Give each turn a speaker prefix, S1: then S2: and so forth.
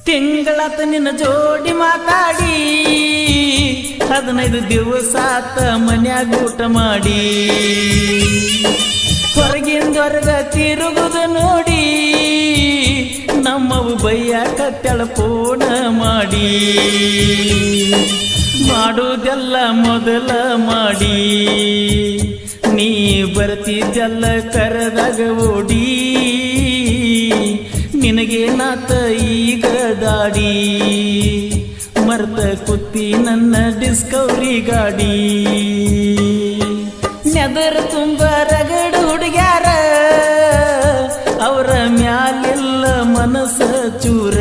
S1: ತಿಂಗಳಾತ ನಿನ್ನ ಜೋಡಿ ಮಾತಾಡಿ 15 ದಿವಸ ಆತ ಮನ್ಯಾಗ ಊಟ ಮಾಡಿ ಹೊರಗಿಂದೊರಗ ತಿರುಗುದು ನೋಡಿ ನಮ್ಮವು ಬೈಯಾಕತ್ತಳ ಫೋನ ಮಾಡಿ ಮಾಡುವುದೆಲ್ಲ ಮೊದಲ ಮಾಡಿ ನೀ ಬರ್ತಿದ್ದೆಲ್ಲ ಕರೆದಾಗ ಓಡಿ ನಿನಗೇನಾತ ಈಗ ದಾಡಿ ಮರ್ತ ಕುತ್ತಿ ನನ್ನ ಡಿಸ್ಕವರಿ ಗಾಡಿ ನೆದರ ತುಂಬ ರಗಡು ಹುಡುಗ್ಯಾರ ಅವರ ಮ್ಯಾಲೆಲ್ಲ ಮನಸ್ಸ ಚೂರ